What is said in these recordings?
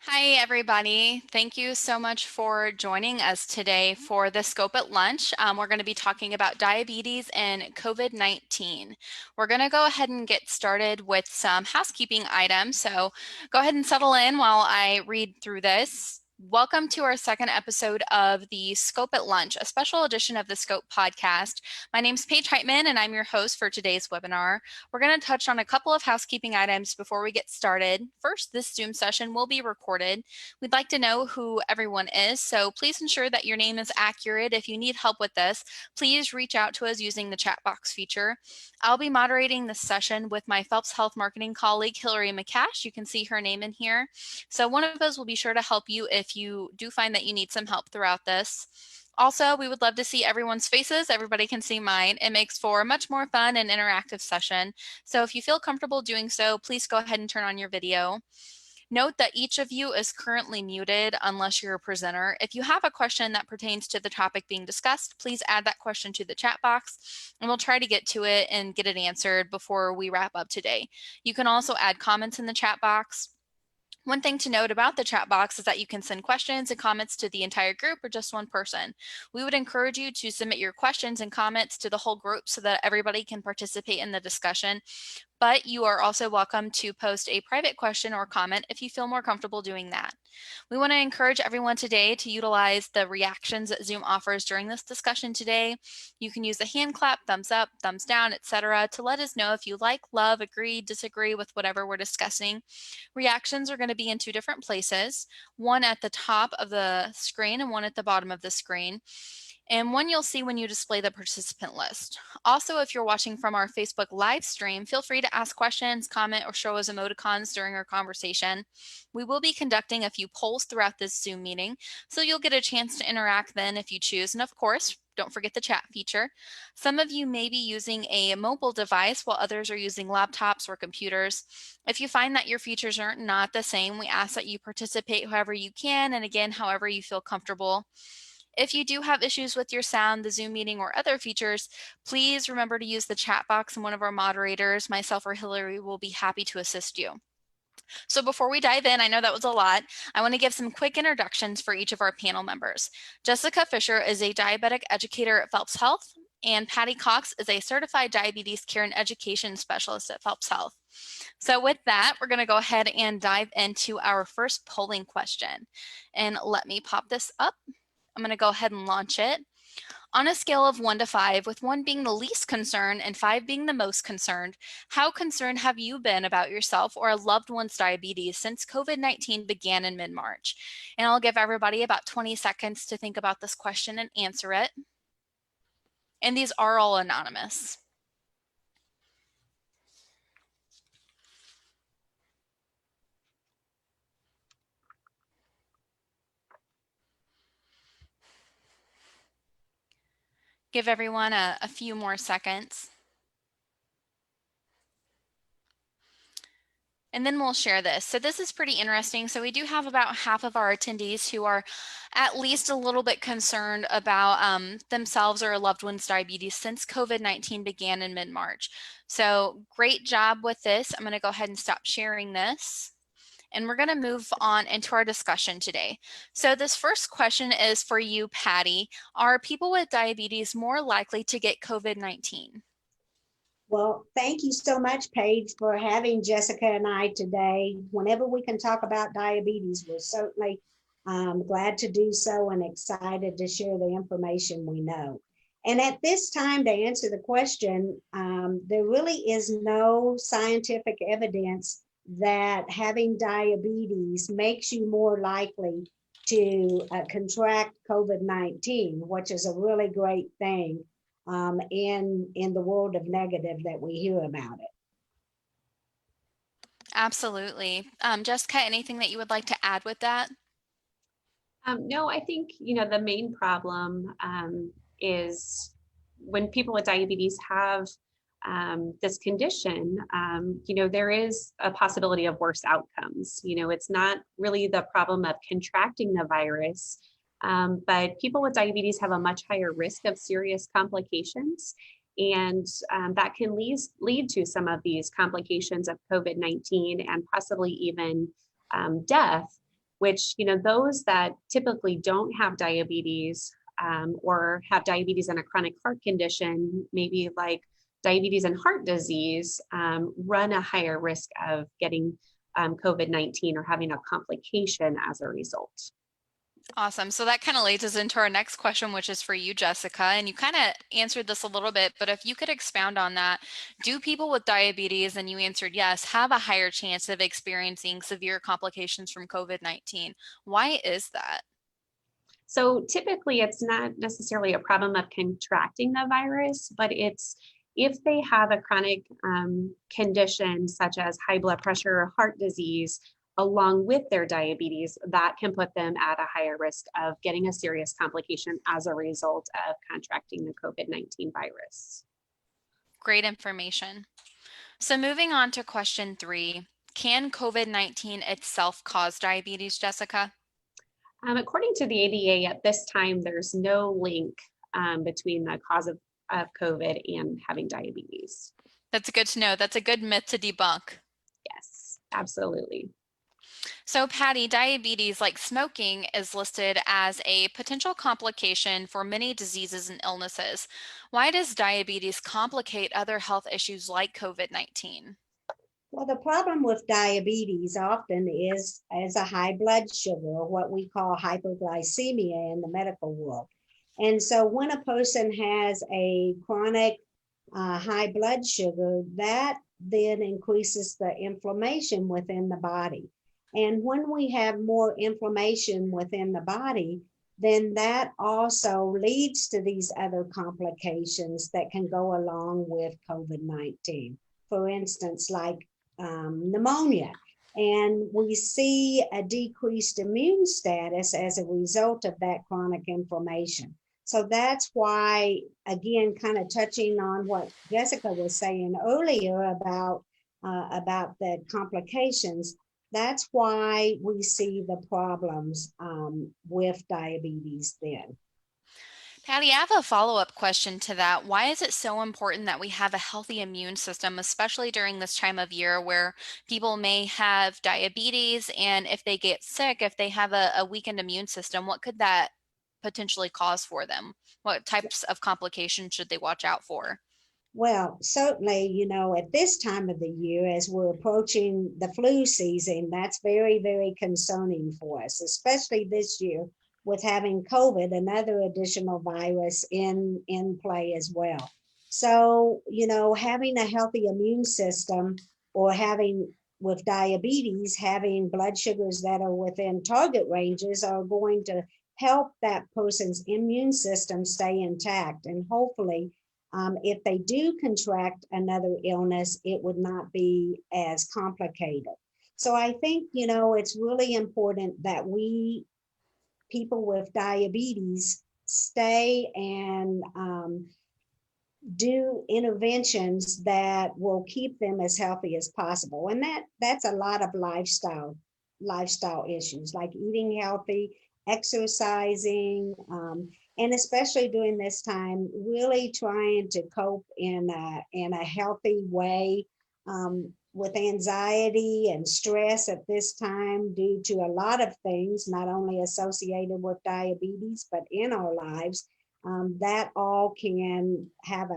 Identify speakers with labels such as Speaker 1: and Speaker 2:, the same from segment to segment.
Speaker 1: Hi, everybody. Thank you so much for joining us today for the Scope at Lunch. We're going to be talking about diabetes and COVID-19. We're going to go ahead and get started with some housekeeping items. So go ahead and settle in while I read through this. Welcome to our second episode of the Scope at Lunch, a special edition of the Scope podcast. My name is Paige Heitman, and I'm your host for today's webinar. We're going to touch on a couple of housekeeping items before we get started. First, this Zoom session will be recorded. We'd like to know who everyone is, so please ensure that your name is accurate. If you need help with this, please reach out to us using the chat box feature. I'll be moderating this session with my Phelps Health marketing colleague, Hillary McCash. You can see her name in here. So one of us will be sure to help you if you do find that you need some help throughout this. Also, we would love to see everyone's faces. Everybody can see mine. It makes for a much more fun and interactive session. So if you feel comfortable doing so, please go ahead and turn on your video. Note that each of you is currently muted unless you're a presenter. If you have a question that pertains to the topic being discussed, please add that question to the chat box and we'll try to get to it and get it answered before we wrap up today. You can also add comments in the chat box. One thing to note about the chat box is that you can send questions and comments to the entire group or just one person. We would encourage you to submit your questions and comments to the whole group so that everybody can participate in the discussion. But you are also welcome to post a private question or comment if you feel more comfortable doing that. We want to encourage everyone today to utilize the reactions that Zoom offers during this discussion today. You can use the hand clap, thumbs up, thumbs down, etc. to let us know if you like, love, agree, disagree with whatever we're discussing. Reactions are going to be in two different places, one at the top of the screen and one at the bottom of the screen. And one you'll see when you display the participant list. Also, if you're watching from our Facebook live stream, feel free to ask questions, comment, or show us emoticons during our conversation. We will be conducting a few polls throughout this Zoom meeting, so you'll get a chance to interact then if you choose. And of course, don't forget the chat feature. Some of you may be using a mobile device while others are using laptops or computers. If you find that your features are not the same, we ask that you participate however you can, and again, however you feel comfortable. If you do have issues with your sound, the Zoom meeting, or other features, please remember to use the chat box and one of our moderators, myself or Hillary, will be happy to assist you. So before we dive in, I know that was a lot. I want to give some quick introductions for each of our panel members. Jessica Fisher is a diabetic educator at Phelps Health, and Patty Cox is a certified diabetes care and education specialist at Phelps Health. So with that, we're going to go ahead and dive into our first polling question. And let me pop this up. I'm going to go ahead and launch it. On a scale of 1 to 5, with 1 being the least concerned and 5 being the most concerned, how concerned have you been about yourself or a loved one's diabetes since COVID-19 began in mid-March? And I'll give everybody about 20 seconds to think about this question and answer it. And these are all anonymous. Give everyone a few more seconds. And then we'll share this. So this is pretty interesting. So we do have about half of our attendees who are at least a little bit concerned about themselves or a loved one's diabetes since COVID-19 began in mid-March. So great job with this. I'm going to go ahead and stop sharing this. And we're going to move on into our discussion today. So this first question is for you, Patty. Are people with diabetes more likely to get COVID-19?
Speaker 2: Well, thank you so much, Paige, for having Jessica and I today. Whenever we can talk about diabetes, we're certainly glad to do so and excited to share the information we know. And at this time, to answer the question, there really is no scientific evidence that having diabetes makes you more likely to contract COVID-19, which is a really great thing in the world of negative that we hear about it.
Speaker 1: Absolutely. Jessica, anything that you would like to add with that?
Speaker 3: No, I think, the main problem is when people with diabetes have this condition, there is a possibility of worse outcomes. It's not really the problem of contracting the virus, but people with diabetes have a much higher risk of serious complications. And that can lead to some of these complications of COVID-19 and possibly even death. which, those that typically don't have diabetes or have diabetes and a chronic heart condition, maybe like diabetes and heart disease, run a higher risk of getting COVID-19 or having a complication as a result.
Speaker 1: Awesome. So that kind of leads us into our next question, which is for you, Jessica. And you kind of answered this a little bit, but if you could expound on that, do people with diabetes, and you answered yes, have a higher chance of experiencing severe complications from COVID-19? Why is that?
Speaker 3: So typically it's not necessarily a problem of contracting the virus, but it's if they have a chronic condition such as high blood pressure or heart disease, along with their diabetes, that can put them at a higher risk of getting a serious complication as a result of contracting the COVID-19 virus.
Speaker 1: Great information. So moving on to question 3, can COVID-19 itself cause diabetes, Jessica?
Speaker 3: According to the ADA, at this time, there's no link between the cause of COVID and having diabetes.
Speaker 1: That's good to know. That's a good myth to debunk.
Speaker 3: Yes, absolutely.
Speaker 1: So Patty, diabetes, like smoking, is listed as a potential complication for many diseases and illnesses. Why does diabetes complicate other health issues like COVID-19?
Speaker 2: Well, the problem with diabetes often is as a high blood sugar, or what we call hyperglycemia in the medical world. And so when a person has a chronic high blood sugar, that then increases the inflammation within the body. And when we have more inflammation within the body, then that also leads to these other complications that can go along with COVID-19. For instance, like pneumonia. And we see a decreased immune status as a result of that chronic inflammation. So that's why, again, kind of touching on what Jessica was saying earlier about the complications, that's why we see the problems with diabetes then.
Speaker 1: Patty, I have a follow-up question to that. Why is it so important that we have a healthy immune system, especially during this time of year where people may have diabetes, and if they get sick, if they have a weakened immune system, what could that potentially cause for them? What types of complications should they watch out for?
Speaker 2: Well, certainly, at this time of the year, as we're approaching the flu season, that's very, very concerning for us, especially this year with having COVID, another additional virus in play as well. So, having a healthy immune system, or having with diabetes, having blood sugars that are within target ranges are going to help that person's immune system stay intact. And hopefully, if they do contract another illness, it would not be as complicated. So I think, it's really important that we, people with diabetes, stay and do interventions that will keep them as healthy as possible. And that's a lot of lifestyle issues like eating healthy, exercising, and especially during this time, really trying to cope in a healthy way with anxiety and stress at this time due to a lot of things, not only associated with diabetes, but in our lives. That all can have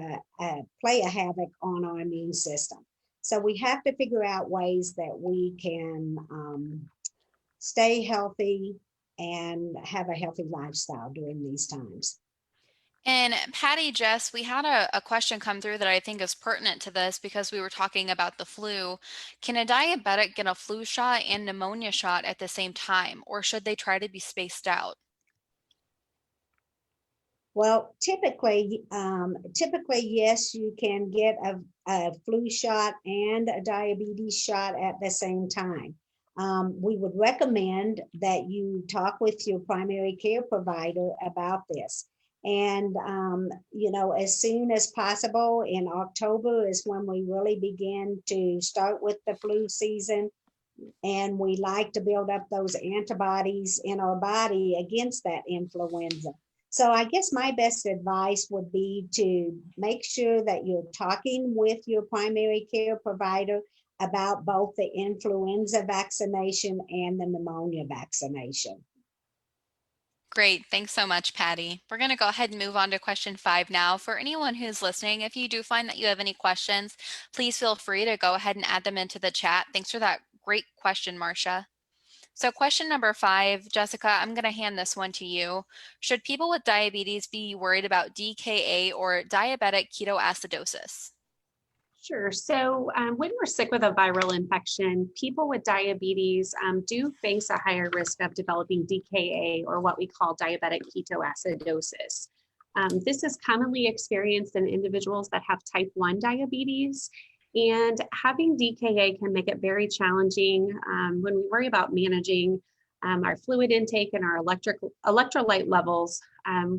Speaker 2: play a havoc on our immune system. So we have to figure out ways that we can stay healthy and have a healthy lifestyle during these times.
Speaker 1: And Patty, Jess, we had a question come through that I think is pertinent to this because we were talking about the flu. Can a diabetic get a flu shot and pneumonia shot at the same time, or should they try to be spaced out?
Speaker 2: Well, typically, yes, you can get a flu shot and a diabetes shot at the same time. We would recommend that you talk with your primary care provider about this. And, as soon as possible in October is when we really begin to start with the flu season. And we like to build up those antibodies in our body against that influenza. So I guess my best advice would be to make sure that you're talking with your primary care provider about both the influenza vaccination and the pneumonia vaccination.
Speaker 1: Great. Thanks so much, Patty. We're going to go ahead and move on to question 5 now. For anyone who's listening, if you do find that you have any questions, please feel free to go ahead and add them into the chat. Thanks for that great question, Marcia. So question number 5, Jessica, I'm going to hand this one to you. Should people with diabetes be worried about DKA or diabetic ketoacidosis?
Speaker 3: Sure. So when we're sick with a viral infection, people with diabetes do face a higher risk of developing DKA, or what we call diabetic ketoacidosis. This is commonly experienced in individuals that have type 1 diabetes, and having DKA can make it very challenging when we worry about managing our fluid intake and our electrolyte levels,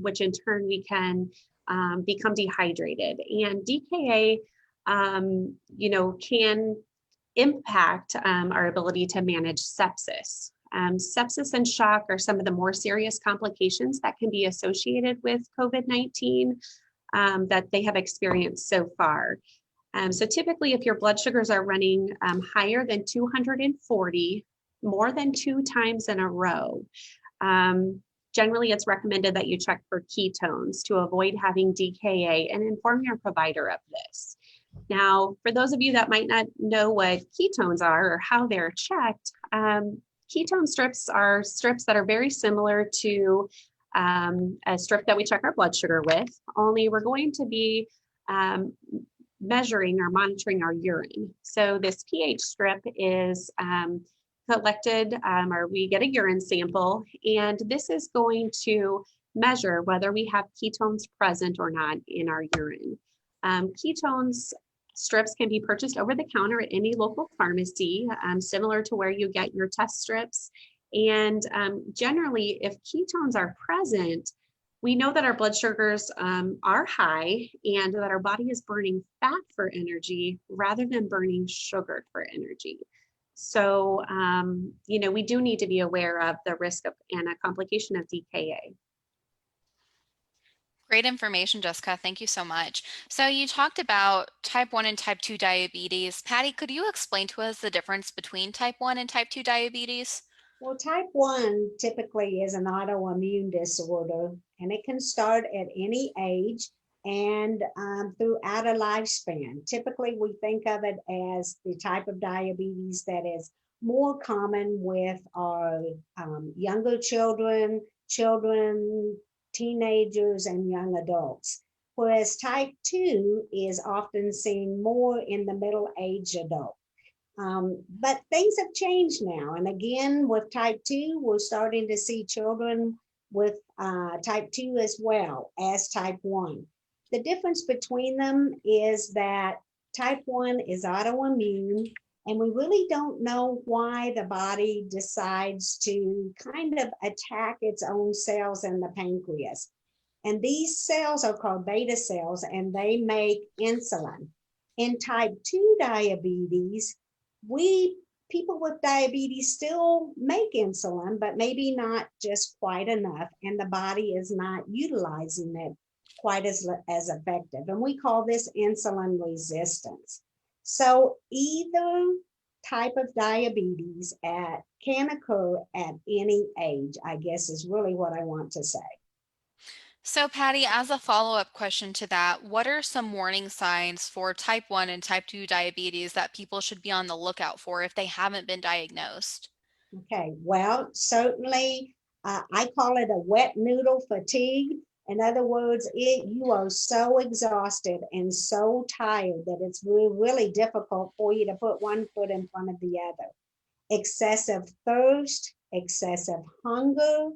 Speaker 3: which in turn we can become dehydrated. And DKA can impact our ability to manage sepsis. Sepsis and shock are some of the more serious complications that can be associated with COVID-19 that they have experienced so far. So typically, if your blood sugars are running higher than 240, more than 2 times in a row, generally it's recommended that you check for ketones to avoid having DKA and inform your provider of this. Now, for those of you that might not know what ketones are or how they're checked, ketone strips are strips that are very similar to a strip that we check our blood sugar with, only we're going to be measuring or monitoring our urine. So this pH strip is collected, or we get a urine sample, and this is going to measure whether we have ketones present or not in our urine. Ketones strips can be purchased over the counter at any local pharmacy, similar to where you get your test strips. And generally, if ketones are present, we know that our blood sugars are high and that our body is burning fat for energy rather than burning sugar for energy. So, we do need to be aware of the risk of and a complication of DKA.
Speaker 1: Great information, Jessica. Thank you so much. So you talked about type 1 and type 2 diabetes. Patty, could you explain to us the difference between type 1 and type 2 diabetes?
Speaker 2: Well, type 1 typically is an autoimmune disorder, and it can start at any age and throughout a lifespan. Typically, we think of it as the type of diabetes that is more common with our younger children, teenagers, and young adults. Whereas type 2 is often seen more in the middle-aged adult. But things have changed now. And again, with type 2, we're starting to see children with type 2 as well as type 1. The difference between them is that type 1 is autoimmune, and we really don't know why the body decides to kind of attack its own cells in the pancreas. And these cells are called beta cells, and they make insulin. In type 2 diabetes, people with diabetes still make insulin, but maybe not just quite enough, and the body is not utilizing it quite as effective. And we call this insulin resistance. So either type of diabetes can occur at any age, I guess is really what I want to say.
Speaker 1: So Patty, as a follow-up question to that, what are some warning signs for type 1 and type 2 diabetes that people should be on the lookout for if they haven't been diagnosed?
Speaker 2: Okay, well, certainly I call it a wet noodle fatigue. In other words, you are so exhausted and so tired that it's really difficult for you to put one foot in front of the other. Excessive thirst, excessive hunger,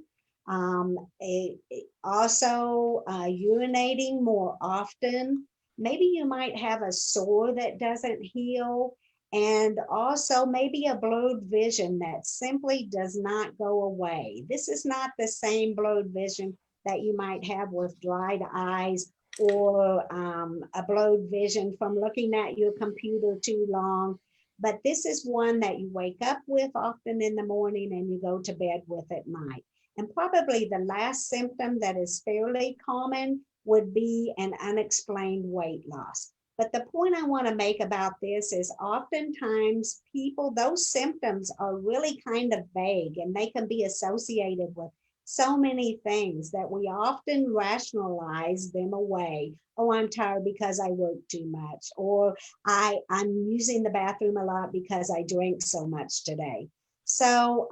Speaker 2: also urinating more often. Maybe you might have a sore that doesn't heal, and also maybe a blurred vision that simply does not go away. This is not the same blurred vision that you might have with dried eyes or a blurred vision from looking at your computer too long. But this is one that you wake up with often in the morning and you go to bed with at night. And probably the last symptom that is fairly common would be an unexplained weight loss. But the point I want to make about this is oftentimes people, those symptoms are really kind of vague and they can be associated with so many things that we often rationalize them away. Oh, I'm tired because I work too much, or I'm using the bathroom a lot because I drank so much today. So,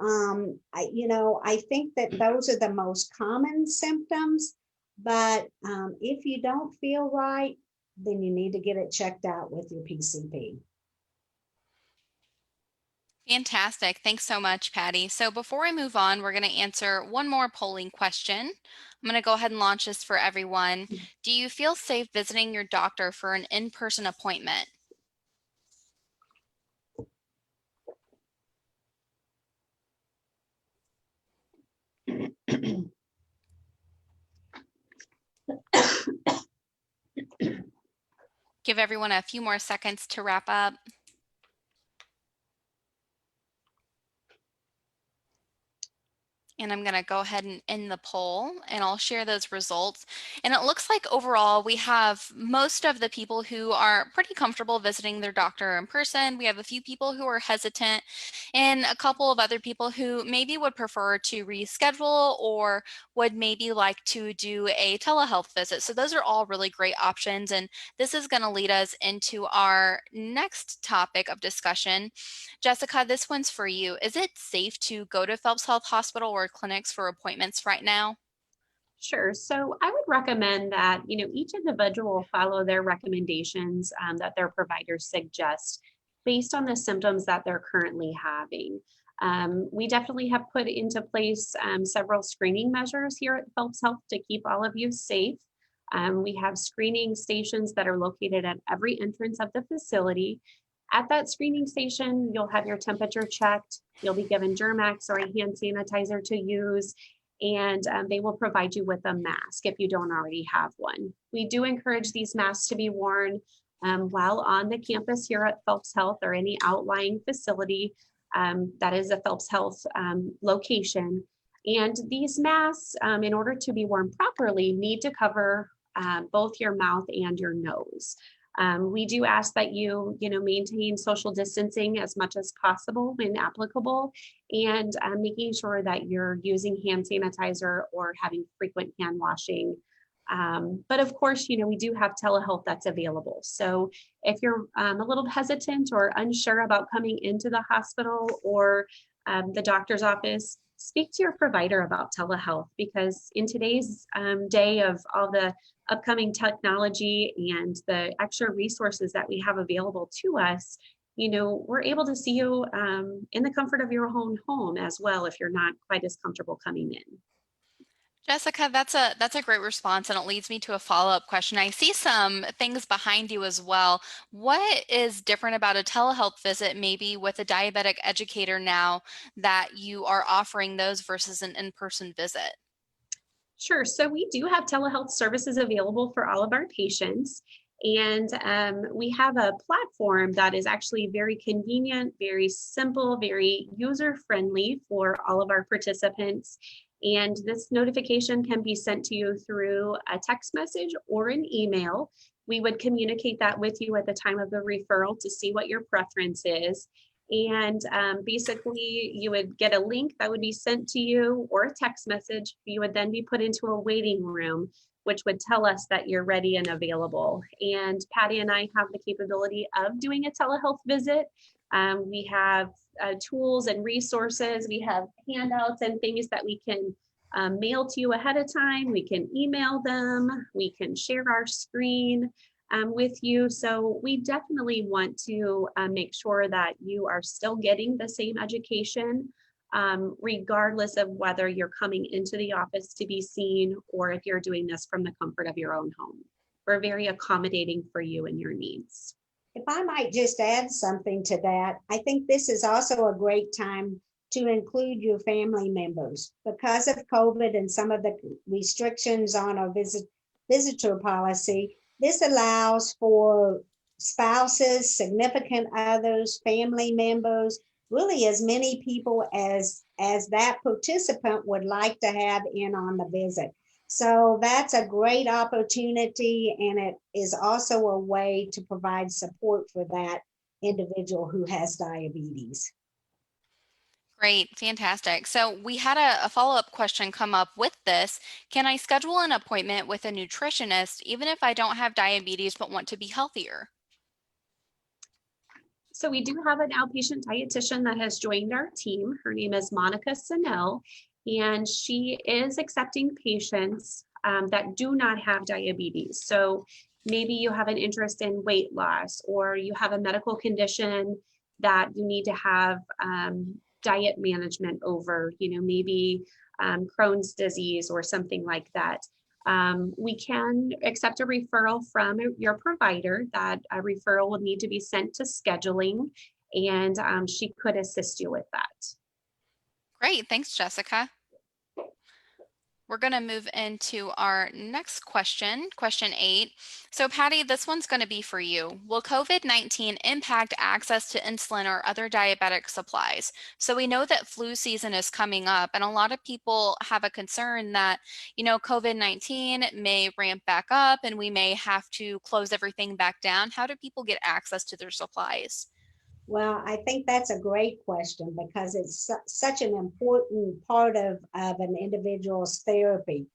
Speaker 2: I think that those are the most common symptoms. But if you don't feel right, then you need to get it checked out with your PCP.
Speaker 1: Fantastic. Thanks so much, Patty. So before I move on, we're going to answer one more polling question. I'm going to go ahead and launch this for everyone. Do you feel safe visiting your doctor for an in-person appointment? Give everyone a few more seconds to wrap up. And I'm going to go ahead and end the poll and I'll share those results. And it looks like overall we have most of the people who are pretty comfortable visiting their doctor in person. We have a few people who are hesitant and a couple of other people who maybe would prefer to reschedule or would maybe like to do a telehealth visit. So those are all really great options. And this is going to lead us into our next topic of discussion. Jessica, this one's for you. Is it safe to go to Phelps Health Hospital or clinics for appointments right now?
Speaker 3: Sure. So I would recommend that, each individual follow their recommendations that their providers suggest based on the symptoms that they're currently having. We definitely have put into place several screening measures here at Phelps Health to keep all of you safe. We have screening stations that are located at every entrance of the facility. At that screening station, you'll have your temperature checked. You'll be given Germ-X or a hand sanitizer to use, and they will provide you with a mask if you don't already have one. We do encourage these masks to be worn while on the campus here at Phelps Health or any outlying facility that is a Phelps Health location. And these masks, in order to be worn properly, need to cover both your mouth and your nose. We do ask that you maintain social distancing as much as possible when applicable, and making sure that you're using hand sanitizer or having frequent hand washing. But of course, we do have telehealth that's available. So if you're a little hesitant or unsure about coming into the hospital or the doctor's office, speak to your provider about telehealth, because in today's day of all the upcoming technology and the extra resources that we have available to us, we're able to see you in the comfort of your own home as well if you're not quite as comfortable coming in.
Speaker 1: Jessica, that's a great response, and it leads me to a follow-up question. I see some things behind you as well. What is different about a telehealth visit, maybe with a diabetic educator now, that you are offering those versus an in-person visit?
Speaker 3: Sure. So we do have telehealth services available for all of our patients. And we have a platform that is actually very convenient, very simple, very user-friendly for all of our participants. And this notification can be sent to you through a text message or an email. We would communicate that with you at the time of the referral to see what your preference is. And basically, you would get a link that would be sent to you or a text message. You would then be put into a waiting room, which would tell us that you're ready and available. And Patty and I have the capability of doing a telehealth visit. We have tools and resources. We have handouts and things that we can mail to you ahead of time. We can email them. We can share our screen with you. So we definitely want to make sure that you are still getting the same education, regardless of whether you're coming into the office to be seen or if you're doing this from the comfort of your own home. We're very accommodating for you and your needs.
Speaker 2: If I might just add something to that, I think this is also a great time to include your family members. Because of COVID and some of the restrictions on our visitor policy, this allows for spouses, significant others, family members, really as many people as that participant would like to have in on the visit. So that's a great opportunity, and it is also a way to provide support for that individual who has diabetes.
Speaker 1: Great, fantastic. So we had a follow-up question come up with this. Can I schedule an appointment with a nutritionist even if I don't have diabetes but want to be healthier?
Speaker 3: So we do have an outpatient dietitian that has joined our team. Her name is Monica Sennell, and she is accepting patients that do not have diabetes. So maybe you have an interest in weight loss, or you have a medical condition that you need to have diet management over, maybe Crohn's disease or something like that. We can accept a referral from your provider. That a referral would need to be sent to scheduling, and she could assist you with that.
Speaker 1: Great, thanks, Jessica. We're going to move into our next question, question 8. So Patty, this one's going to be for you. Will COVID-19 impact access to insulin or other diabetic supplies? So we know that flu season is coming up, and a lot of people have a concern that, COVID-19 may ramp back up and we may have to close everything back down. How do people get access to their supplies?
Speaker 2: Well, I think that's a great question because it's such an important part of an individual's therapy.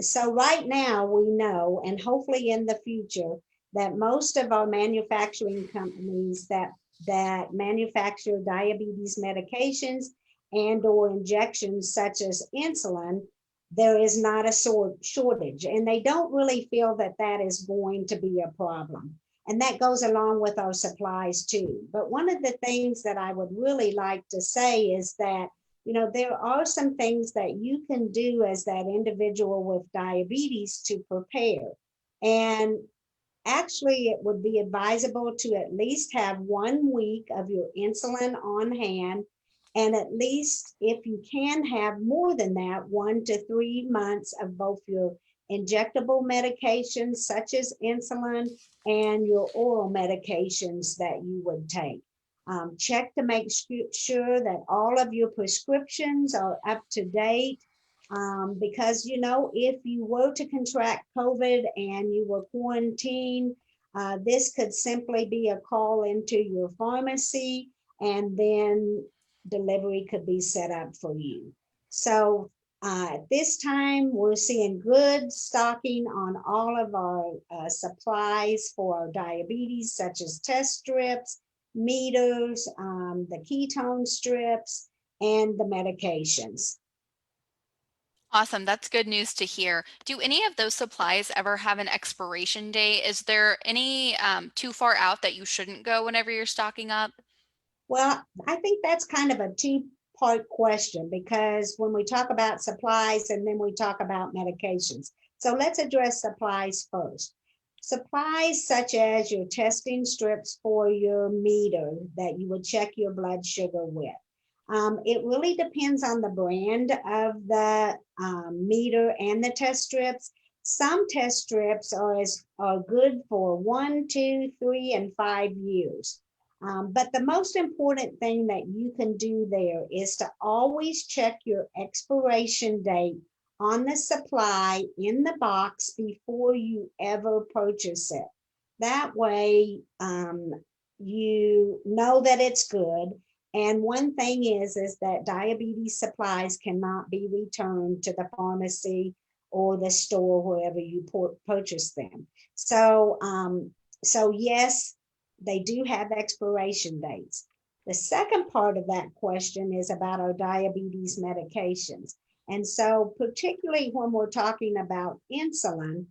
Speaker 2: So right now we know, and hopefully in the future, that most of our manufacturing companies that manufacture diabetes medications and or injections such as insulin, there is not a shortage, and they don't really feel that that is going to be a problem. And that goes along with our supplies too. But one of the things that I would really like to say is that, there are some things that you can do as that individual with diabetes to prepare. And actually, it would be advisable to at least have 1 week of your insulin on hand. And at least if you can have more than that, 1 to 3 months of both your injectable medications, such as insulin, and your oral medications that you would take. Check to make sure that all of your prescriptions are up to date. Because, if you were to contract COVID and you were quarantined, this could simply be a call into your pharmacy, and then delivery could be set up for you. So at this time, we're seeing good stocking on all of our supplies for our diabetes, such as test strips, meters, the ketone strips, and the medications.
Speaker 1: Awesome. That's good news to hear. Do any of those supplies ever have an expiration date? Is there any too far out that you shouldn't go whenever you're stocking up?
Speaker 2: Well, I think that's kind of a two-part question because when we talk about supplies and then we talk about medications. So let's address supplies first. Supplies such as your testing strips for your meter that you would check your blood sugar with. It really depends on the brand of the meter and the test strips. Some test strips are good for 1, 2, 3, and 5 years. But the most important thing that you can do there is to always check your expiration date on the supply in the box before you ever purchase it. That way, you know that it's good. And one thing is that diabetes supplies cannot be returned to the pharmacy or the store wherever you purchase them. So yes, they do have expiration dates. The second part of that question is about our diabetes medications. And so particularly when we're talking about insulin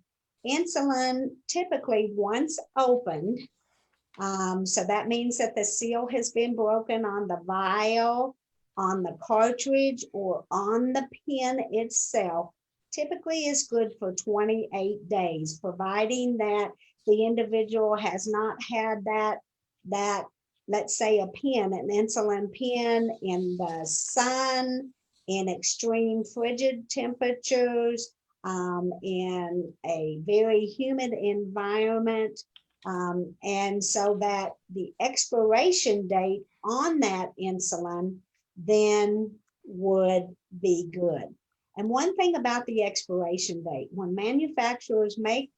Speaker 2: typically once opened, so that means that the seal has been broken on the vial, on the cartridge, or on the pen itself, typically is good for 28 days, providing that the individual has not had that let's say an insulin pen in the sun, in extreme frigid temperatures, in a very humid environment. And so that the expiration date on that insulin then would be good. And one thing about the expiration date, when manufacturers make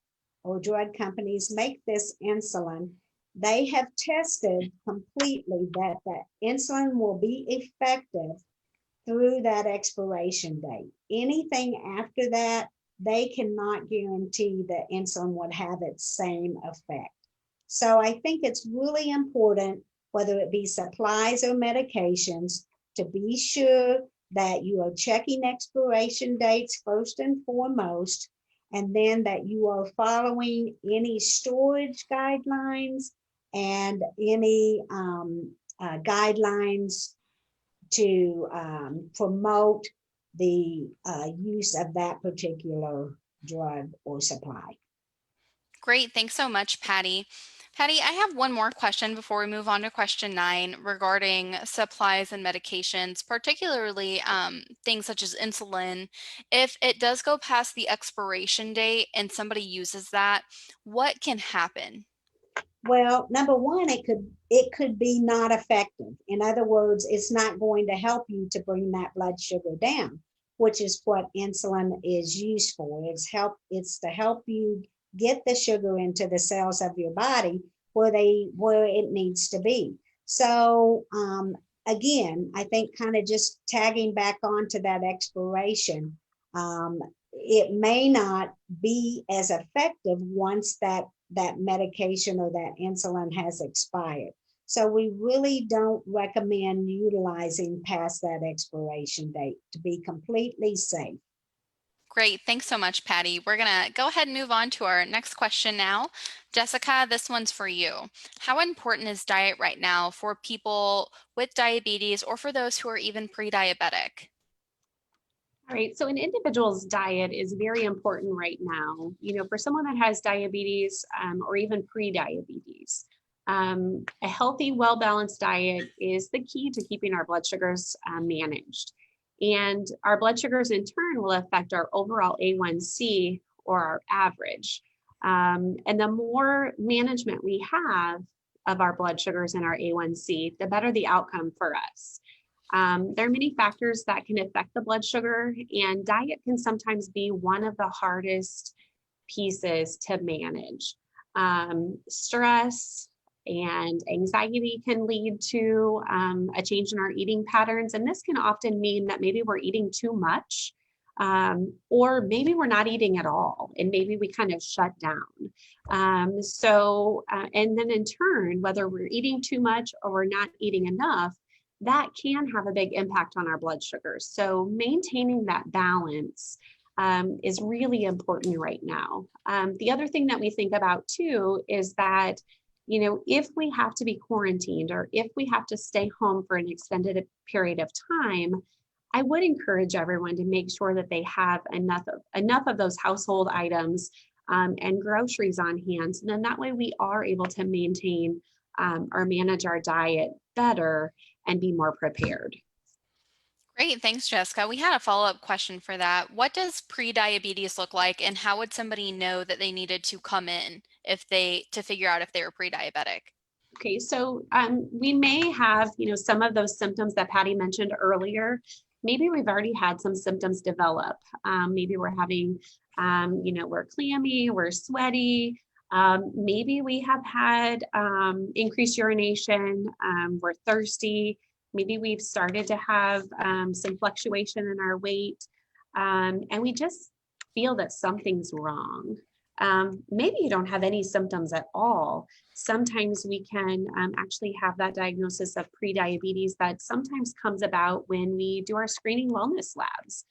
Speaker 2: or drug companies make this insulin, they have tested completely that the insulin will be effective through that expiration date. Anything after that, they cannot guarantee that insulin would have its same effect. So I think it's really important, whether it be supplies or medications, to be sure that you are checking expiration dates first and foremost, and then that you are following any storage guidelines and any guidelines to promote the use of that particular drug or supply.
Speaker 1: Great. Thanks so much, Patty. Patty, I have one more question before we move on to question 9 regarding supplies and medications, particularly things such as insulin. If it does go past the expiration date and somebody uses that, what can happen?
Speaker 2: Well, number one, it could be not effective. In other words, it's not going to help you to bring that blood sugar down, which is what insulin is used for. It's to help you get the sugar into the cells of your body where it needs to be. So again, I think kind of just tagging back onto that expiration, it may not be as effective once that medication or that insulin has expired. So we really don't recommend utilizing past that expiration date to be completely safe.
Speaker 1: Great. Thanks so much, Patty. We're going to go ahead and move on to our next question now. Jessica, this one's for you. How important is diet right now for people with diabetes or for those who are even pre-diabetic?
Speaker 3: All right, so an individual's diet is very important right now. For someone that has diabetes or even pre-diabetes, a healthy, well-balanced diet is the key to keeping our blood sugars managed. And our blood sugars in turn will affect our overall A1C or our average. And the more management we have of our blood sugars and our A1C, the better the outcome for us. There are many factors that can affect the blood sugar, and diet can sometimes be one of the hardest pieces to manage. Stress and anxiety can lead to a change in our eating patterns, and this can often mean that maybe we're eating too much, or maybe we're not eating at all, and maybe we kind of shut down. And then in turn, whether we're eating too much or we're not eating enough, that can have a big impact on our blood sugars. So maintaining that balance is really important right now. The other thing that we think about too is that, if we have to be quarantined or if we have to stay home for an extended period of time, I would encourage everyone to make sure that they have enough of those household items and groceries on hand. And then that way we are able to maintain or manage our diet better and be more prepared.
Speaker 1: Great. Thanks, Jessica. We had a follow-up question for that. What does pre-diabetes look like, and how would somebody know that they needed to come in to figure out if they were pre-diabetic?
Speaker 3: Okay, so we may have, some of those symptoms that Patty mentioned earlier. Maybe we've already had some symptoms develop. Maybe we're having, we're clammy, we're sweaty. Maybe we have had increased urination, we're thirsty. Maybe we've started to have some fluctuation in our weight, and we just feel that something's wrong. Maybe you don't have any symptoms at all. Sometimes we can actually have that diagnosis of prediabetes that sometimes comes about when we do our screening wellness labs.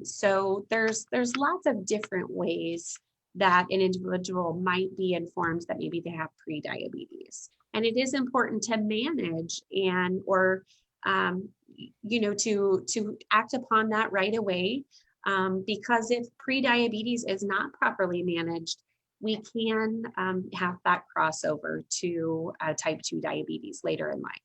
Speaker 3: So there's lots of different ways that an individual might be informed that maybe they have prediabetes. And it is important to manage to act upon that right away. Because if prediabetes is not properly managed, we can have that crossover to type 2 diabetes later in life.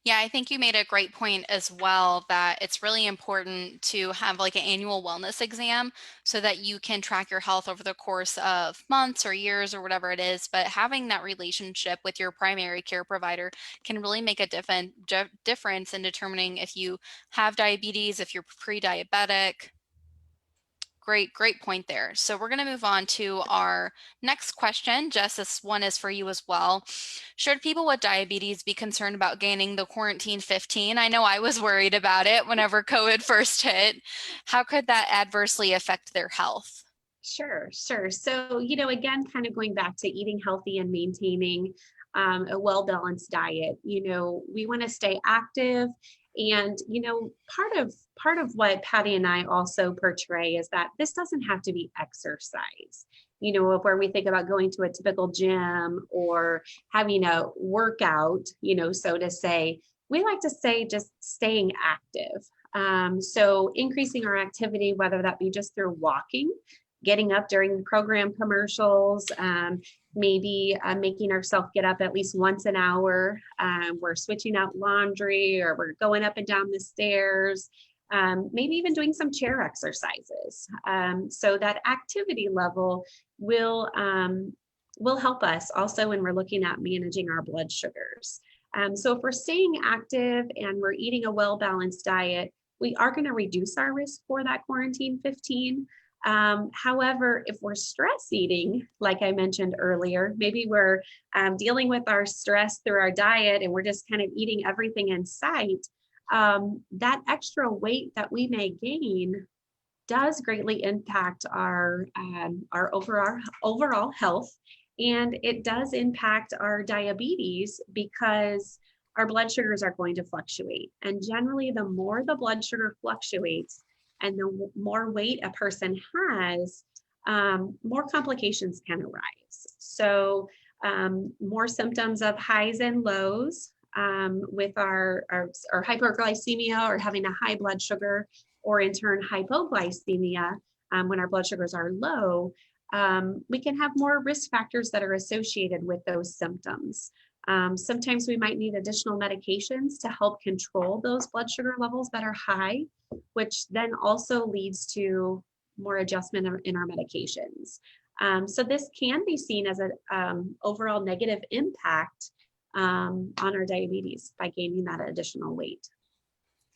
Speaker 1: Yeah, I think you made a great point as well that it's really important to have like an annual wellness exam so that you can track your health over the course of months or years or whatever it is. But having that relationship with your primary care provider can really make a difference in determining if you have diabetes, if you're pre-diabetic. Great point there. So we're going to move on to our next question. Jess, this one is for you as well. Should people with diabetes be concerned about gaining the quarantine 15? I know I was worried about it whenever COVID first hit. How could that adversely affect their health?
Speaker 3: Sure. So, again, kind of going back to eating healthy and maintaining a well-balanced diet. We want to stay active, and part of what Patty and I also portray is that this doesn't have to be exercise. Where we think about going to a typical gym or having a workout, so to say, we like to say just staying active. So increasing our activity, whether that be just through walking, getting up during program commercials, maybe making ourselves get up at least once an hour. We're switching out laundry, or we're going up and down the stairs, maybe even doing some chair exercises. So that activity level will help us also when we're looking at managing our blood sugars. So if we're staying active and we're eating a well-balanced diet, we are going to reduce our risk for that quarantine 15. However, if we're stress eating, like I mentioned earlier, maybe we're dealing with our stress through our diet and we're just kind of eating everything in sight, that extra weight that we may gain does greatly impact our overall health, and it does impact our diabetes because our blood sugars are going to fluctuate. And generally, the more the blood sugar fluctuates and the more weight a person has, more complications can arise. So more symptoms of highs and lows with our hyperglycemia or having a high blood sugar, or in turn hypoglycemia when our blood sugars are low. We can have more risk factors that are associated with those symptoms. Sometimes we might need additional medications to help control those blood sugar levels that are high, which then also leads to more adjustment in our medications. So this can be seen as an overall negative impact on our diabetes by gaining that additional weight.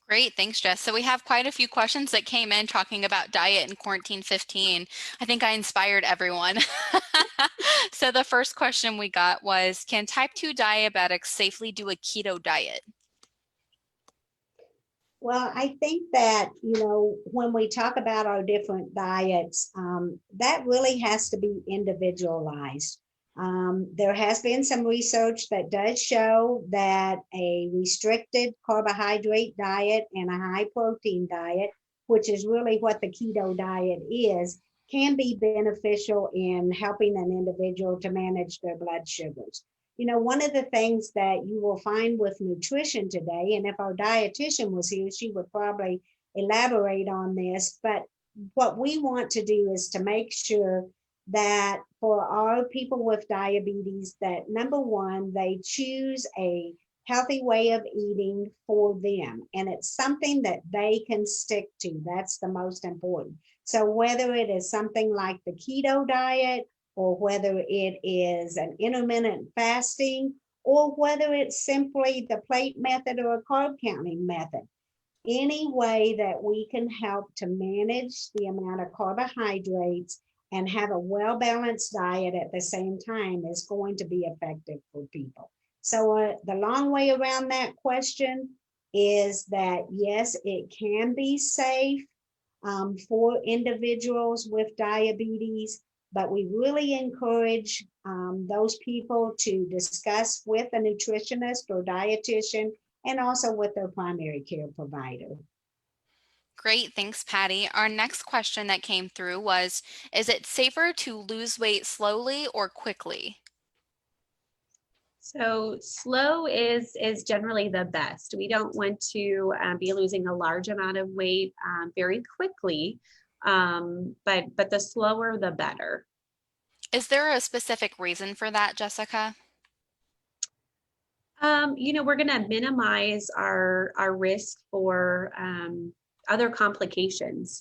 Speaker 1: Great, thanks, Jess. So we have quite a few questions that came in talking about diet and quarantine 15. I think I inspired everyone. So the first question we got was, can type 2 diabetics safely do a keto diet?
Speaker 2: Well, I think that, when we talk about our different diets, that really has to be individualized. There has been some research that does show that a restricted carbohydrate diet and a high protein diet, which is really what the keto diet is, can be beneficial in helping an individual to manage their blood sugars. One of the things that you will find with nutrition today, and if our dietitian was here, she would probably elaborate on this, but what we want to do is to make sure that for our people with diabetes, that number one, they choose a healthy way of eating for them. And it's something that they can stick to. That's the most important. So whether it is something like the keto diet, or whether it is an intermittent fasting, or whether it's simply the plate method or a carb counting method. Any way that we can help to manage the amount of carbohydrates and have a well-balanced diet at the same time is going to be effective for people. So the long way around that question is that, yes, it can be safe for individuals with diabetes, but we really encourage those people to discuss with a nutritionist or dietitian, and also with their primary care provider.
Speaker 1: Great, thanks, Patty. Our next question that came through was, is it safer to lose weight slowly or quickly?
Speaker 3: So slow is generally the best. We don't want to be losing a large amount of weight very quickly, but the slower the better.
Speaker 1: Is there a specific reason for that, Jessica?
Speaker 3: We're going to minimize our risk for other complications.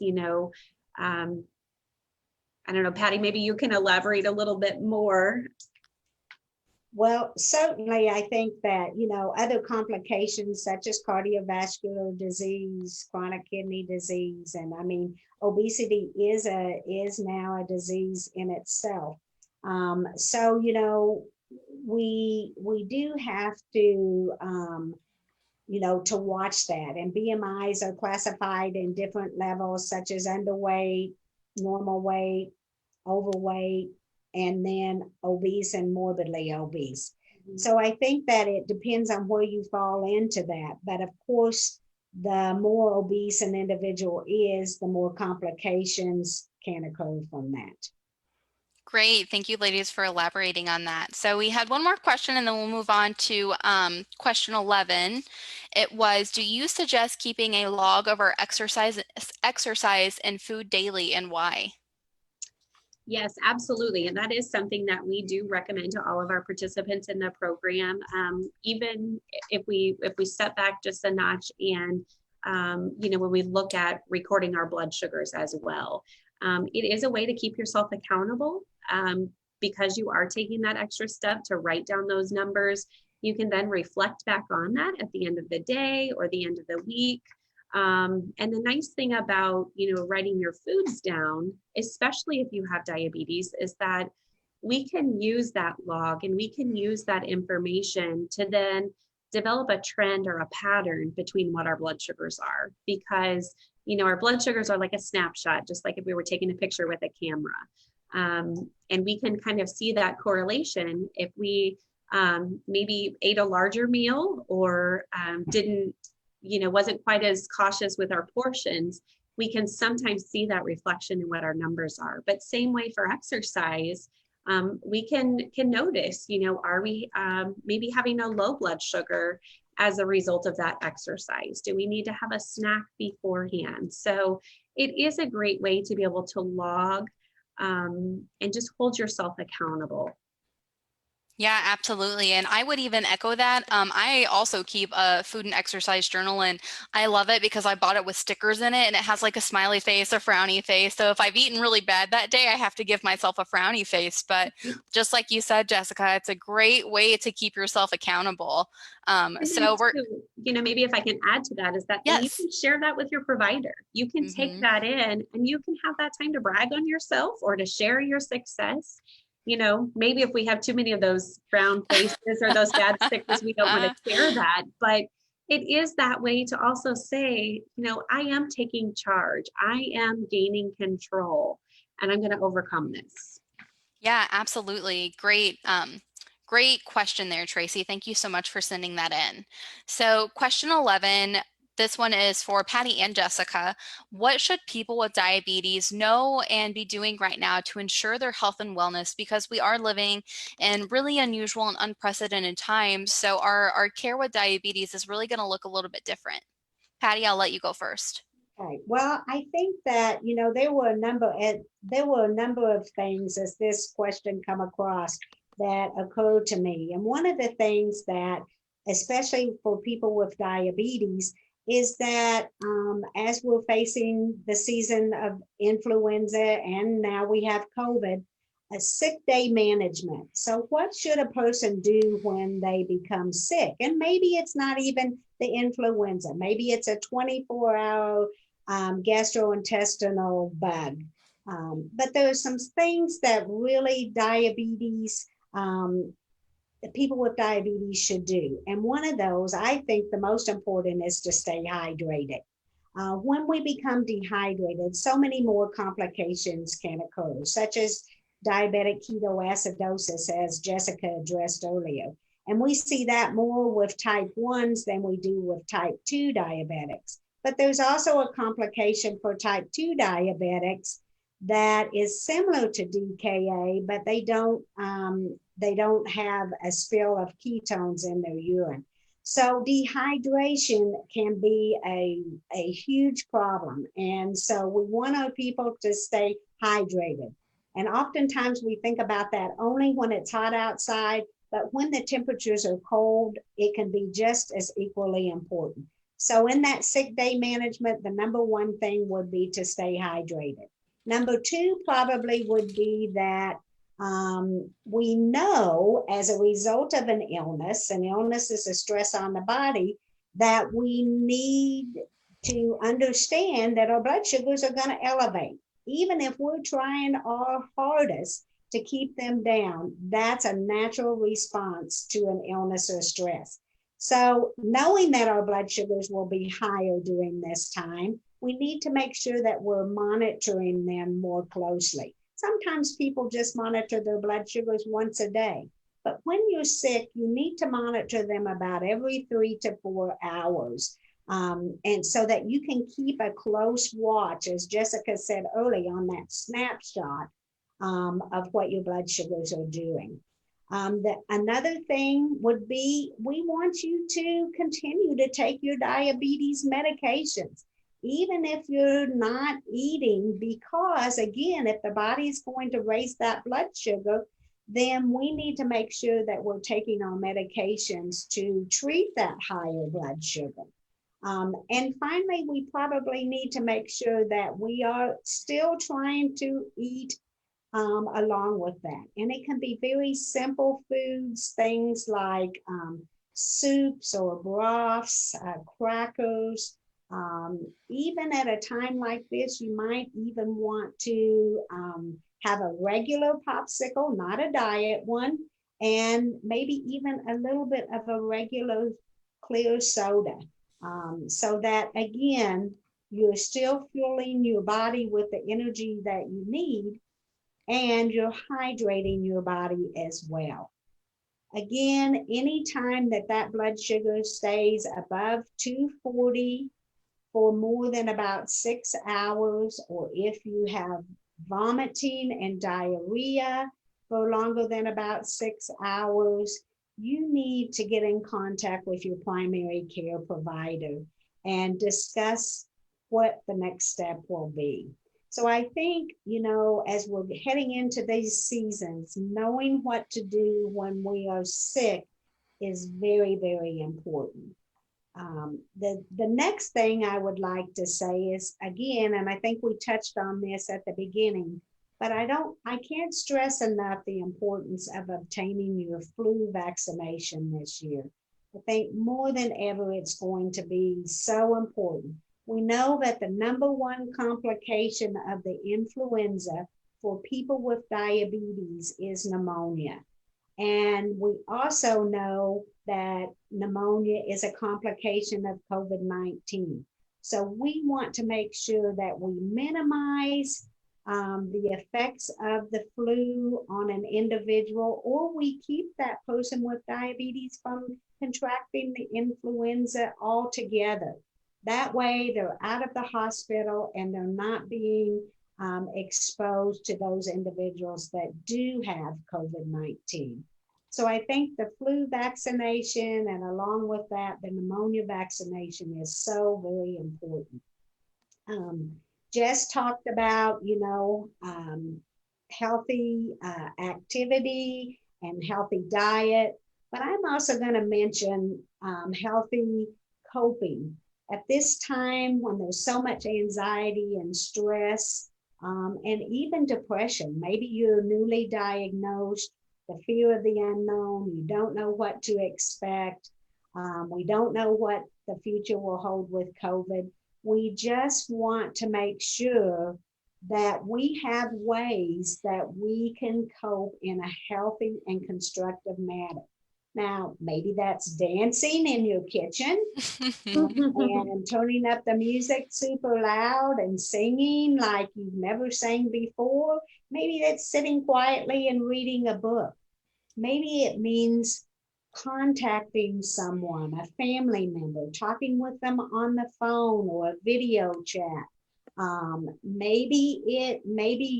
Speaker 3: I don't know, Patty, maybe you can elaborate a little bit more.
Speaker 2: Well, certainly, I think that, other complications such as cardiovascular disease, chronic kidney disease, and I mean, obesity is now a disease in itself. So, we do have to, to watch that. And BMIs are classified in different levels, such as underweight, normal weight, overweight, and then obese and morbidly obese. Mm-hmm. So I think that it depends on where you fall into that. But of course, the more obese an individual is, the more complications can occur from that.
Speaker 1: Great. Thank you, ladies, for elaborating on that. So we had one more question, and then we'll move on to question 11. It was, do you suggest keeping a log of our exercise and food daily, and why?
Speaker 3: Yes, absolutely. And that is something that we do recommend to all of our participants in the program. Even if we step back just a notch and, when we look at recording our blood sugars as well. It is a way to keep yourself accountable because you are taking that extra step to write down those numbers. You can then reflect back on that at the end of the day or the end of the week. And the nice thing about, writing your foods down, especially if you have diabetes, is that we can use that log and we can use that information to then develop a trend or a pattern between what our blood sugars are, because, our blood sugars are like a snapshot, just like if we were taking a picture with a camera. And we can kind of see that correlation if we maybe ate a larger meal or wasn't quite as cautious with our portions. We can sometimes see that reflection in what our numbers are. But same way for exercise, we can notice, are we maybe having a low blood sugar as a result of that exercise? Do we need to have a snack beforehand? So it is a great way to be able to log and just hold yourself accountable.
Speaker 1: Yeah, absolutely. And I would even echo that. I also keep a food and exercise journal, and I love it because I bought it with stickers in it, and it has like a smiley face, a frowny face. So if I've eaten really bad that day, I have to give myself a frowny face. But just like you said, Jessica, it's a great way to keep yourself accountable. So we're,
Speaker 3: maybe if I can add to that, is that then you
Speaker 1: yes.
Speaker 3: can share that with your provider. You can take that in and you can have that time to brag on yourself or to share your success. Maybe if we have too many of those brown faces or those bad stickers, we don't want to share that. But it is that way to also say, I am taking charge. I am gaining control, and I'm going to overcome this.
Speaker 1: Yeah, absolutely. Great. Great question there, Tracy. Thank you so much for sending that in. So question 11, this one is for Patty and Jessica. What should people with diabetes know and be doing right now to ensure their health and wellness? Because we are living in really unusual and unprecedented times. So our care with diabetes is really going to look a little bit different. Patty, I'll let you go first.
Speaker 2: Okay. Well, I think that, there were a number of things as this question come across that occurred to me. And one of the things that, especially for people with diabetes, is that as we're facing the season of influenza and now we have COVID, a sick day management. So what should a person do when they become sick? And maybe it's not even the influenza. Maybe it's a 24-hour gastrointestinal bug. But there are some things that really people with diabetes should do. And one of those, I think the most important is to stay hydrated. When we become dehydrated, so many more complications can occur, such as diabetic ketoacidosis, as Jessica addressed earlier. And we see that more with type 1s than we do with type 2 diabetics. But there's also a complication for type 2 diabetics that is similar to DKA, but they don't have a spill of ketones in their urine. So dehydration can be a huge problem. And so we want our people to stay hydrated. And oftentimes we think about that only when it's hot outside but when the temperatures are cold, it can be just as equally important. So in that sick day management, the number one thing would be to stay hydrated. Number two probably would be that we know as a result of an illness is a stress on the body, that we need to understand that our blood sugars are going to elevate. Even if we're trying our hardest to keep them down, that's a natural response to an illness or stress. So knowing that our blood sugars will be higher during this time, we need to make sure that we're monitoring them more closely. Sometimes people just monitor their blood sugars once a day. But when you're sick, you need to monitor them about every 3 to 4 hours. And so that you can keep a close watch, as Jessica said early, on that snapshot of what your blood sugars are doing. Another thing would be, we want you to continue to take your diabetes medications, even if you're not eating, because again, if the body is going to raise that blood sugar, then we need to make sure that we're taking our medications to treat that higher blood sugar. And finally, we probably need to make sure that we are still trying to eat along with that. And it can be very simple foods, things like soups or broths, crackers. Even at a time like this, you might even want to have a regular popsicle, not a diet one, and maybe even a little bit of a regular clear soda. So that, again, you're still fueling your body with the energy that you need, and you're hydrating your body as well. Again, anytime that blood sugar stays above 240 for more than about 6 hours, or if you have vomiting and diarrhea for longer than about 6 hours, you need to get in contact with your primary care provider and discuss what the next step will be. So I think, as we're heading into these seasons, knowing what to do when we are sick is very, very important. The next thing I would like to say is, again, and I think we touched on this at the beginning, but I can't stress enough the importance of obtaining your flu vaccination this year. I think more than ever, it's going to be so important. We know that the number one complication of the influenza for people with diabetes is pneumonia. And we also know that pneumonia is a complication of COVID-19. So we want to make sure that we minimize the effects of the flu on an individual, or we keep that person with diabetes from contracting the influenza altogether. That way they're out of the hospital and they're not being exposed to those individuals that do have COVID-19. So I think the flu vaccination, and along with that, the pneumonia vaccination, is so very important. Jess talked about, healthy activity and healthy diet, but I'm also going to mention healthy coping. At this time, when there's so much anxiety and stress, and even depression, maybe you're newly diagnosed, the fear of the unknown, you don't know what to expect, we don't know what the future will hold with COVID. We just want to make sure that we have ways that we can cope in a healthy and constructive manner. Now, maybe that's dancing in your kitchen and turning up the music super loud and singing like you've never sang before. Maybe that's sitting quietly and reading a book. Maybe it means contacting someone, a family member, talking with them on the phone or a video chat. Maybe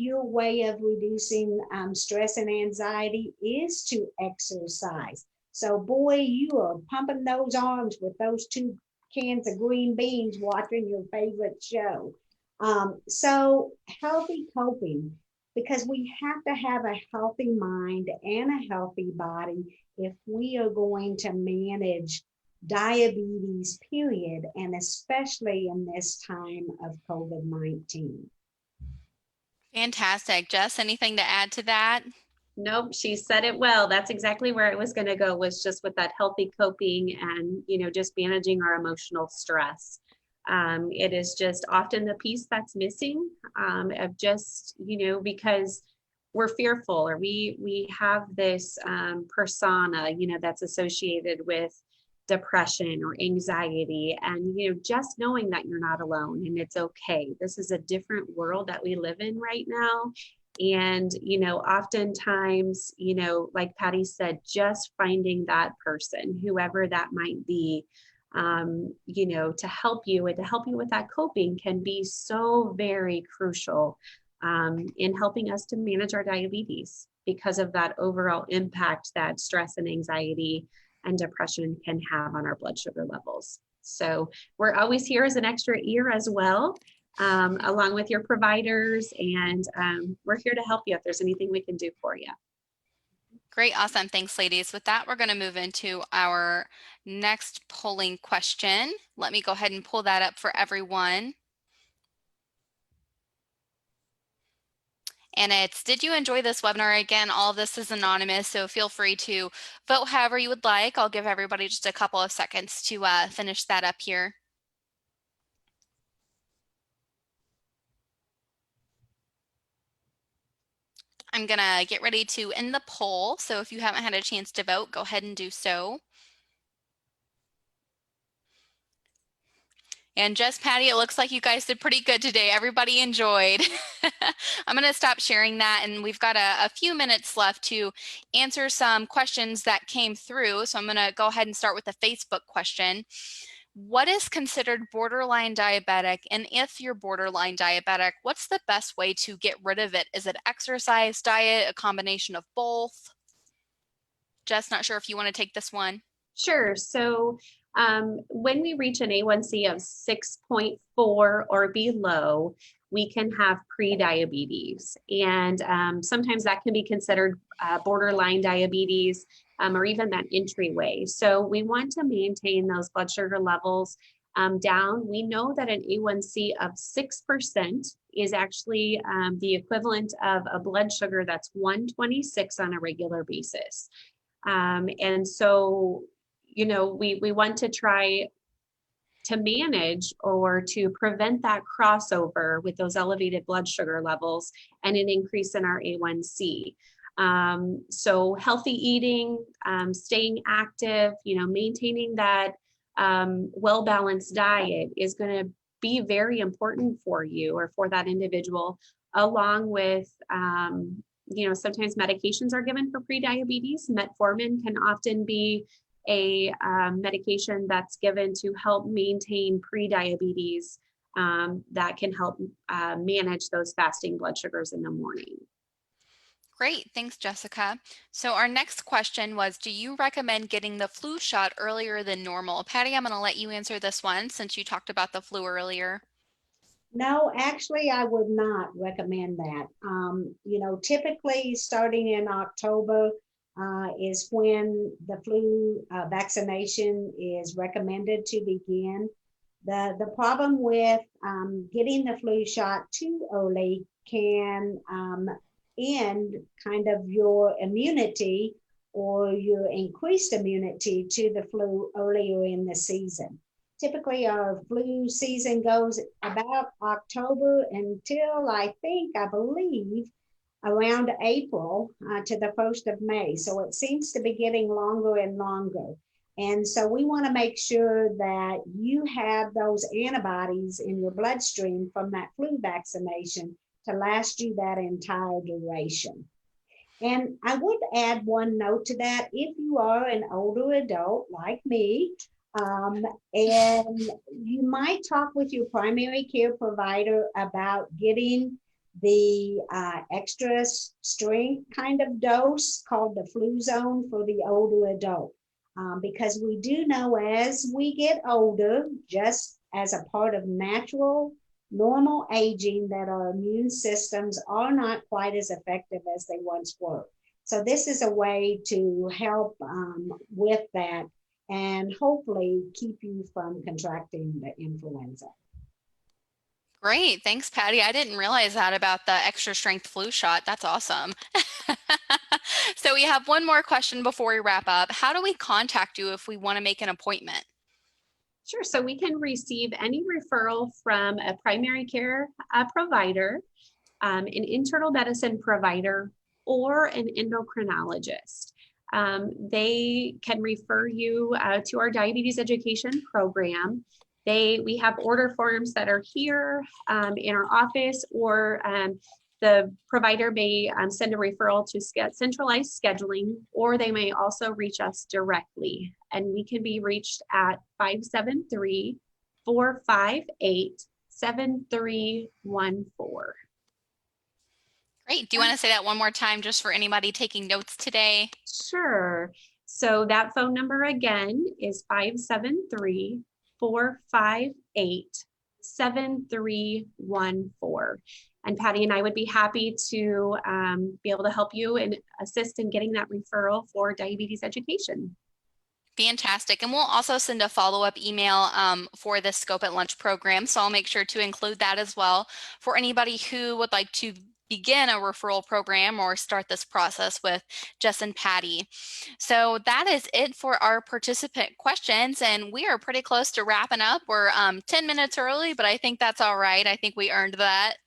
Speaker 2: your way of reducing stress and anxiety is to exercise. So boy, you are pumping those arms with those 2 cans of green beans watching your favorite show. So healthy coping, because we have to have a healthy mind and a healthy body if we are going to manage diabetes, period, and especially in this time of COVID-19.
Speaker 1: Fantastic. Jess, anything to add to that?
Speaker 3: Nope, she said it well. That's exactly where I was going to go, was just with that healthy coping and, just managing our emotional stress. It is just often the piece that's missing, of just, because we're fearful, or we have this persona, that's associated with depression or anxiety, and just knowing that you're not alone and it's okay. This is a different world that we live in right now. And, oftentimes, like Patty said, just finding that person, whoever that might be, to help you and to help you with that coping can be so very crucial in helping us to manage our diabetes, because of that overall impact that stress and anxiety and depression can have on our blood sugar levels. So we're always here as an extra ear as well, along with your providers, and we're here to help you if there's anything we can do for you.
Speaker 1: Great. Awesome. Thanks, ladies. With that, we're going to move into our next polling question. Let me go ahead and pull that up for everyone. And it's, did you enjoy this webinar? Again, all of this is anonymous, so feel free to vote however you would like. I'll give everybody just a couple of seconds to finish that up here. I'm gonna get ready to end the poll. So if you haven't had a chance to vote, go ahead and do so. And Jess, Patty, it looks like you guys did pretty good today. Everybody enjoyed. I'm going to stop sharing that, and we've got a few minutes left to answer some questions that came through. So I'm going to go ahead and start with the Facebook question. What is considered borderline diabetic? And if you're borderline diabetic, what's the best way to get rid of it? Is it exercise, diet, a combination of both? Jess, not sure if you want to take this one.
Speaker 3: Sure. So when we reach an A1C of 6.4 or below, we can have pre-diabetes. And sometimes that can be considered borderline diabetes, or even that entryway. So we want to maintain those blood sugar levels down. We know that an A1C of 6% is actually the equivalent of a blood sugar that's 126 on a regular basis. And so, we want to try to manage or to prevent that crossover with those elevated blood sugar levels and an increase in our A1C. So healthy eating, staying active, maintaining that well-balanced diet is going to be very important for you or for that individual, along with sometimes medications are given for prediabetes. Metformin can often be a medication that's given to help maintain prediabetes, that can help manage those fasting blood sugars in the morning.
Speaker 1: Great, thanks, Jessica. So our next question was, do you recommend getting the flu shot earlier than normal? Patty, I'm going to let you answer this one since you talked about the flu earlier.
Speaker 2: No, actually, I would not recommend that. Typically starting in October is when the flu vaccination is recommended to begin. The problem with getting the flu shot too early can end kind of your immunity or your increased immunity to the flu earlier in the season. Typically, our flu season goes about October until I believe, around April to the 1st of May. So it seems to be getting longer and longer. And so we want to make sure that you have those antibodies in your bloodstream from that flu vaccination to last you that entire duration. And I would add one note to that. If you are an older adult like me, and you might talk with your primary care provider about getting the extra strength kind of dose called the flu zone for the older adult. Because we do know as we get older, just as a part of natural, normal aging, that our immune systems are not quite as effective as they once were. So this is a way to help with that and hopefully keep you from contracting the influenza.
Speaker 1: Great. Thanks, Patty. I didn't realize that about the extra strength flu shot. That's awesome. So we have one more question before we wrap up. How do we contact you if we want to make an appointment?
Speaker 3: Sure. So we can receive any referral from a primary care provider, an internal medicine provider, or an endocrinologist. They can refer you to our diabetes education program. We have order forms that are here in our office, or the provider may send a referral to centralized scheduling, or they may also reach us directly. And we can be reached at 573-458-7314.
Speaker 1: Great. Do you want to say that one more time just for anybody taking notes today?
Speaker 3: Sure. So that phone number again is 573-458-7314. And Patty and I would be happy to be able to help you and assist in getting that referral for diabetes education.
Speaker 1: Fantastic. And we'll also send a follow-up email for the Scope at Lunch program. So I'll make sure to include that as well for anybody who would like to begin a referral program or start this process with Jess and Patty. So that is it for our participant questions. And we are pretty close to wrapping up. We're 10 minutes early, but I think that's all right. I think we earned that.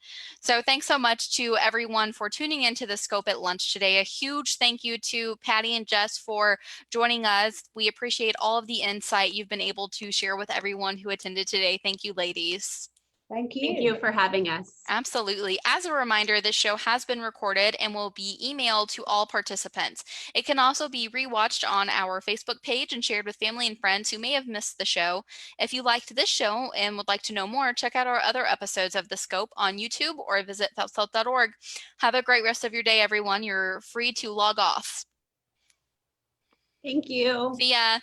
Speaker 1: So thanks so much to everyone for tuning into the Scope at Lunch today. A huge thank you to Patty and Jess for joining us. We appreciate all of the insight you've been able to share with everyone who attended today. Thank you, ladies.
Speaker 2: Thank you.
Speaker 3: Thank you for having us.
Speaker 1: Absolutely. As a reminder, this show has been recorded and will be emailed to all participants. It can also be rewatched on our Facebook page and shared with family and friends who may have missed the show. If you liked this show and would like to know more, check out our other episodes of The Scope on YouTube or visit phelpshealth.org. Have a great rest of your day, everyone. You're free to log off.
Speaker 3: Thank you.
Speaker 1: See ya.